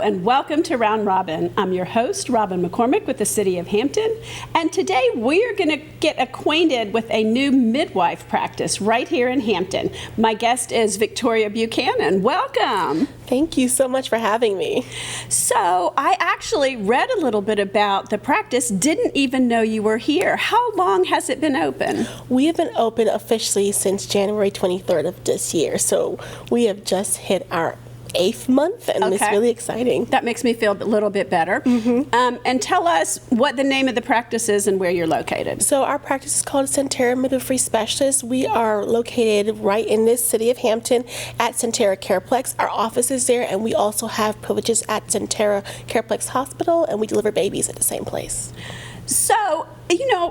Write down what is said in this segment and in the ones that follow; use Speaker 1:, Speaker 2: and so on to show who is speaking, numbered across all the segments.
Speaker 1: and welcome to Round Robin. I'm your host, Robin McCormick with the City of Hampton, and today we're going to get acquainted with a new midwife practice right here in Hampton. My guest is Victoria Buchanan. Welcome.
Speaker 2: Thank you so much for having me.
Speaker 1: So I actually read a little bit about the practice, didn't even know you were here. How long has it been open?
Speaker 2: We have been open officially since January 23rd of this year, so we have just hit our 8th month, and It's really exciting.
Speaker 1: That makes me feel a little bit better. And tell us what the name of the practice is and where you're located.
Speaker 2: So our practice is called Sentara Midwifery Specialist. We are located right in this city of Hampton at Sentara Careplex. Our office is there, and we also have privileges at Sentara Careplex Hospital, and we deliver babies at the same place.
Speaker 1: So,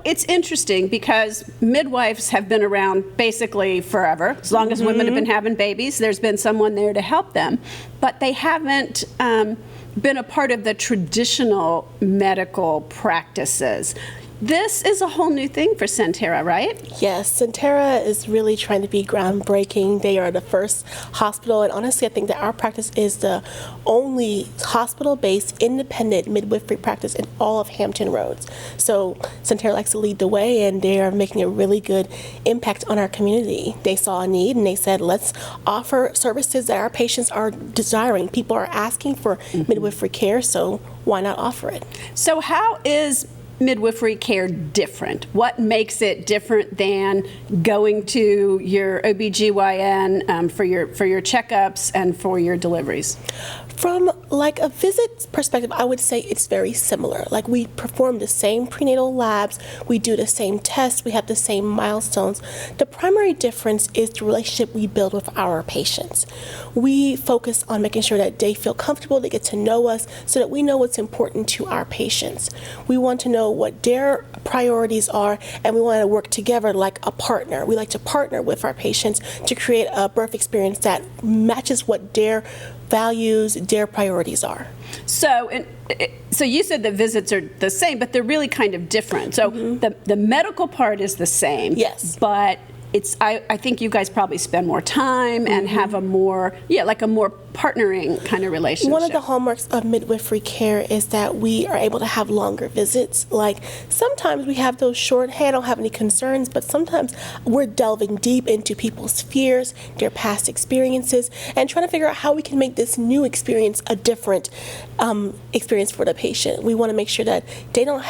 Speaker 1: it's interesting because midwives have been around basically forever. As long as women have been having babies, there's been someone there to help them. But they haven't been a part of the traditional medical practices. This is a whole new thing for Sentara, right?
Speaker 2: Yes, Sentara is really trying to be groundbreaking. They are the first hospital, and honestly, I think that our practice is the only hospital-based independent midwifery practice in all of Hampton Roads. So Sentara likes to lead the way, and they are making a really good impact on our community. They saw a need, and they said, let's offer services that our patients are desiring. People are asking for midwifery care, so why not offer it?
Speaker 1: So how is midwifery care different? What makes it different than going to your OBGYN for your checkups and for your deliveries?
Speaker 2: From like a visit perspective, I would say it's very similar. Like, we perform the same prenatal labs, we do the same tests, we have the same milestones. The primary difference is the relationship we build with our patients. We focus on making sure that they feel comfortable, they get to know us, so that we know what's important to our patients. We want to know what their priorities are, and we want to work together like a partner. We like to partner with our patients to create a birth experience that matches what their values, their priorities are.
Speaker 1: So you said the visits are the same, but they're really kind of different. So the medical part is the same.
Speaker 2: Yes.
Speaker 1: But I think you guys probably spend more time and have a more partnering kind of relationship.
Speaker 2: One of the hallmarks of midwifery care is that we are able to have longer visits. Like, sometimes we have those short, hey, I don't have any concerns, but sometimes we're delving deep into people's fears, their past experiences, and trying to figure out how we can make this new experience a different experience for the patient. We want to make sure that they don't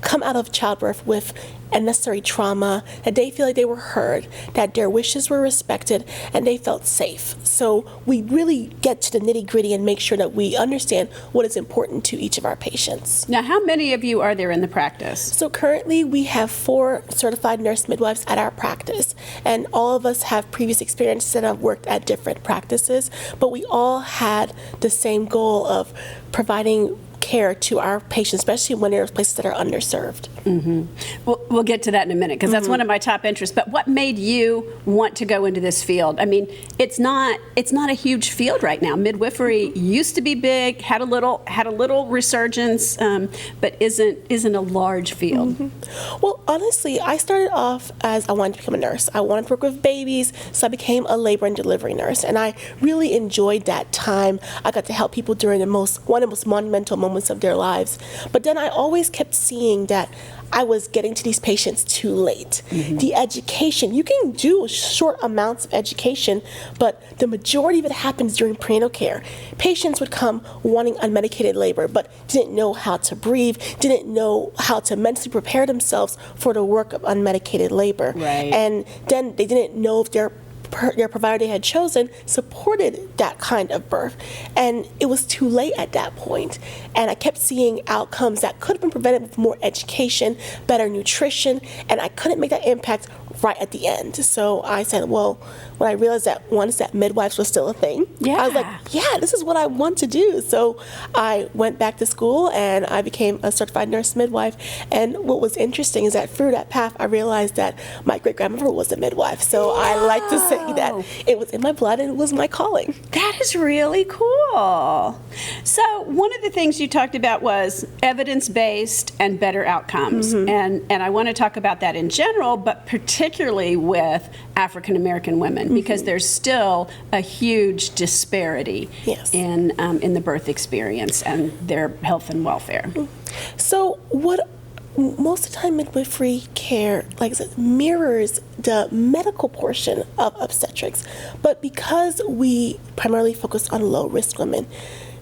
Speaker 2: come out of childbirth with unnecessary trauma, that they feel like they were heard, that their wishes were respected, and they felt safe. So we really get to the nitty-gritty and make sure that we understand what is important to each of our patients.
Speaker 1: Now, how many of you are there in the practice?
Speaker 2: So currently we have 4 certified nurse midwives at our practice, and all of us have previous experience that have worked at different practices, but we all had the same goal of providing care to our patients, especially when there's places that are underserved.
Speaker 1: We'll get to that in a minute, because that's one of my top interests. But what made you want to go into this field? I mean, it's not a huge field right now. Midwifery used to be big, had a little resurgence, but isn't a large field.
Speaker 2: Well, honestly, I started off as I wanted to become a nurse. I wanted to work with babies, so I became a labor and delivery nurse, and I really enjoyed that time. I got to help people during one of the most monumental moments of their lives. But then I always kept seeing that I was getting to these patients too late. The education, you can do short amounts of education, but the majority of it happens during prenatal care. Patients would come wanting unmedicated labor, but didn't know how to breathe, didn't know how to mentally prepare themselves for the work of unmedicated labor.
Speaker 1: Right.
Speaker 2: And then they didn't know if their provider they had chosen supported that kind of birth, and it was too late at that point. And I kept seeing outcomes that could have been prevented with more education, better nutrition, and I couldn't make that impact right at the end. So I said, well, when I realized that once that midwives was still a thing, I was like, yeah, this is what I want to do. So I went back to school and I became a certified nurse midwife. And what was interesting is that through that path, I realized that my great-grandmother was a midwife. So I like to say that it was in my blood and it was my calling.
Speaker 1: That is really cool. So one of the things you talked about was evidence-based and better outcomes. And I want to talk about that in general, but particularly particularly with African American women, because there's still a huge disparity
Speaker 2: Yes.
Speaker 1: in the birth experience and their health and welfare.
Speaker 2: So most of the time midwifery care, like I said, mirrors the medical portion of obstetrics. But because we primarily focus on low-risk women,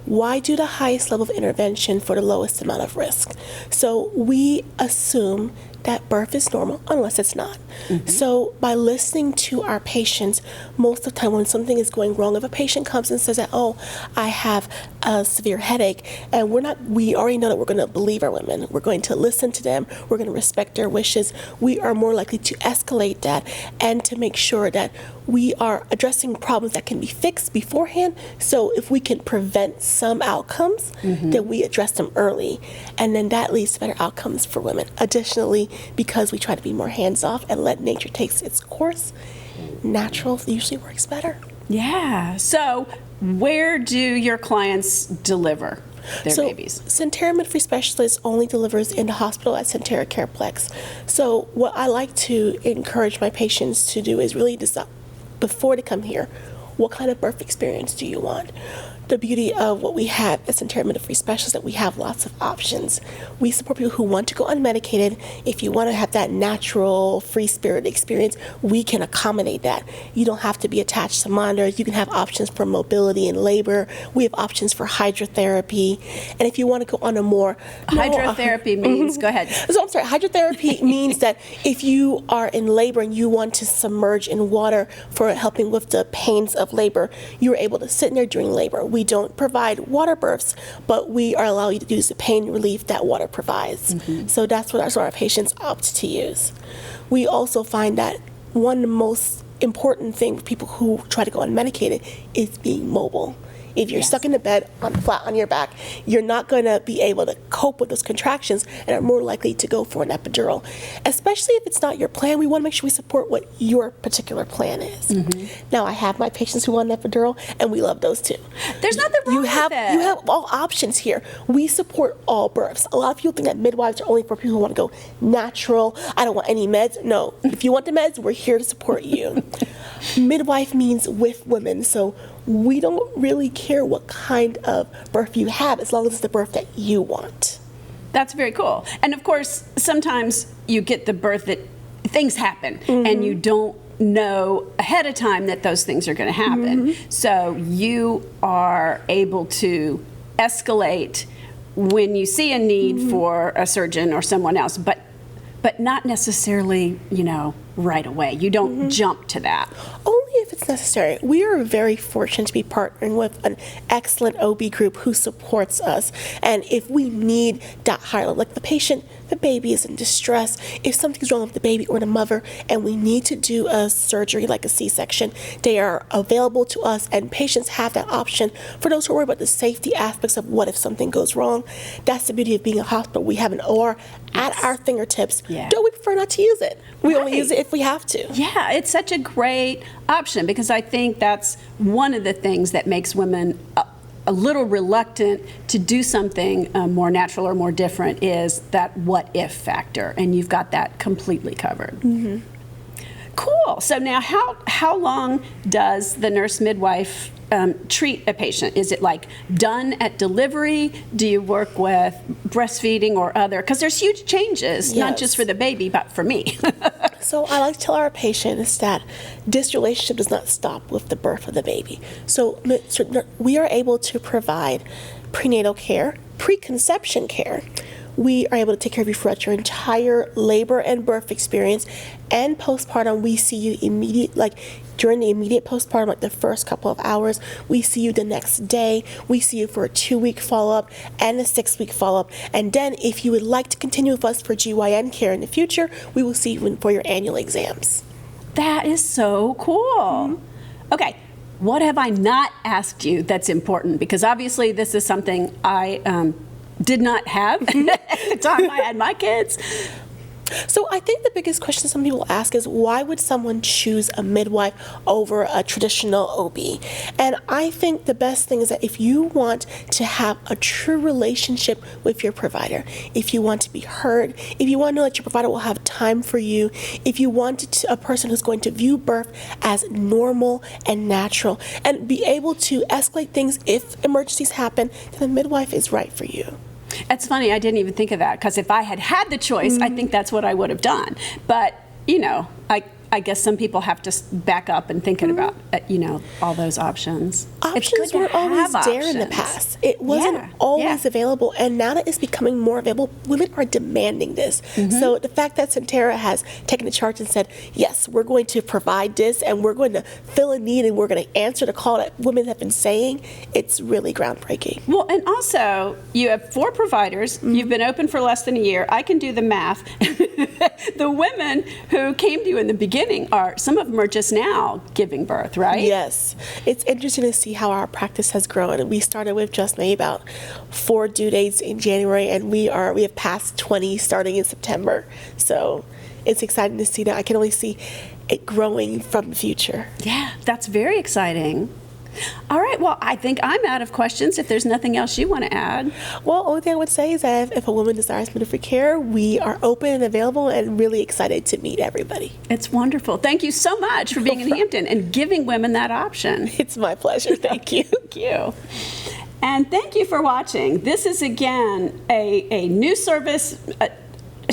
Speaker 2: why do the highest level of intervention for the lowest amount of risk? So we assume that birth is normal unless it's not. So by listening to our patients, most of the time when something is going wrong, if a patient comes and says that, oh, I have a severe headache, and we already know that we're going to believe our women. We're going to listen to them. We're going to respect their wishes. We are more likely to escalate that and to make sure that we are addressing problems that can be fixed beforehand. So if we can prevent some outcomes, then we address them early. And then that leads to better outcomes for women. Additionally, because we try to be more hands-off and let nature take its course, natural usually works better.
Speaker 1: Yeah. So where do your clients deliver their babies?
Speaker 2: Sentara Midwifery Specialist only delivers in the hospital at Sentara Careplex. So what I like to encourage my patients to do is really decide, before they come here, what kind of birth experience do you want? The beauty of what we have at Sentara Midwifery Specialist is that we have lots of options. We support people who want to go unmedicated. If you want to have that natural, free-spirit experience, we can accommodate that. You don't have to be attached to monitors. You can have options for mobility and labor. We have options for hydrotherapy. And if you want to go on a more...
Speaker 1: Hydrotherapy means, go ahead.
Speaker 2: So I'm sorry, hydrotherapy means that if you are in labor and you want to submerge in water for helping with the pains of labor, you're able to sit in there during labor. We don't provide water births, but we are allowing you to use the pain relief that water provides. So that's what our patients opt to use. We also find that one of the most important thing for people who try to go unmedicated is being mobile. If you're stuck in the bed flat on your back, you're not going to be able to cope with those contractions and are more likely to go for an epidural. Especially if it's not your plan, we want to make sure we support what your particular plan is. Now, I have my patients who want an epidural, and we love those too.
Speaker 1: There's nothing wrong with it.
Speaker 2: You have all options here. We support all births. A lot of people think that midwives are only for people who want to go natural. I don't want any meds. No, if you want the meds, we're here to support you. Midwife means with women, so we don't really care what kind of birth you have as long as it's the birth that you want.
Speaker 1: That's very cool. And of course, sometimes you get the birth that things happen and you don't know ahead of time that those things are going to happen. So you are able to escalate when you see a need for a surgeon or someone else, but not necessarily, right away. You don't jump to that.
Speaker 2: Only if it's necessary. We are very fortunate to be partnering with an excellent OB group who supports us. And if we need that higher level, like the baby is in distress, if something's wrong with the baby or the mother and we need to do a surgery like a C-section, they are available to us, and patients have that option. For those who are worried about the safety aspects of what if something goes wrong, that's the beauty of being a hospital. We have an OR at our fingertips, though we prefer not to use it. We only use it if we have to.
Speaker 1: Yeah, it's such a great option, because I think that's one of the things that makes women a little reluctant to do something more natural or more different, is that what if factor, and you've got that completely covered. Cool. So now how long does the nurse midwife treat a patient? Is it like done at delivery? Do you work with breastfeeding or other? Because there's huge changes, not just for the baby, but for me.
Speaker 2: So I like to tell our patients that this relationship does not stop with the birth of the baby. So we are able to provide prenatal care, preconception care. We are able to take care of you throughout your entire labor and birth experience, and postpartum. We see you during the immediate postpartum, like the first couple of hours. We see you the next day. We see you for a 2-week follow-up and a 6-week follow-up. And then if you would like to continue with us for GYN care in the future, we will see you for your annual exams.
Speaker 1: That is so cool. Okay, what have I not asked you that's important? Because obviously this is something I did not have at the time I had my kids.
Speaker 2: So I think the biggest question some people ask is, why would someone choose a midwife over a traditional OB? And I think the best thing is that if you want to have a true relationship with your provider, if you want to be heard, if you want to know that your provider will have time for you, if you want a person who's going to view birth as normal and natural and be able to escalate things if emergencies happen, then the midwife is right for you.
Speaker 1: It's funny, I didn't even think of that, because if I had had the choice, I think that's what I would have done. But, I guess some people have to back up and thinking about, all those options.
Speaker 2: Options were always there in the past. It wasn't always available, and now that it's becoming more available, women are demanding this. So the fact that Sentara has taken the charge and said, yes, we're going to provide this, and we're going to fill a need, and we're going to answer the call that women have been saying, it's really groundbreaking.
Speaker 1: Well, and also, you have 4 providers. You've been open for less than a year. I can do the math. The women who came to you in the beginning some of them are just now giving birth, right?
Speaker 2: Yes. It's interesting to see how our practice has grown. We started with just maybe about 4 due dates in January, and we have passed 20 starting in September. So it's exciting to see that. I can only see it growing from the future.
Speaker 1: Yeah, that's very exciting. All right, well, I think I'm out of questions if there's nothing else you want to add.
Speaker 2: Well, only thing I would say is that if a woman desires midwifery care, we are open and available and really excited to meet everybody.
Speaker 1: It's wonderful. Thank you so much for being in Hampton and giving women that option.
Speaker 2: It's my pleasure. Thank you.
Speaker 1: Thank you. And thank you for watching. This is, again, a new service.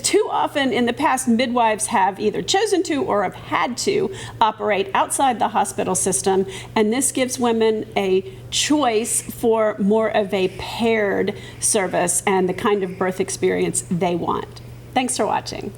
Speaker 1: Too often in the past, midwives have either chosen to or have had to operate outside the hospital system, and this gives women a choice for more of a paired service and the kind of birth experience they want. Thanks for watching.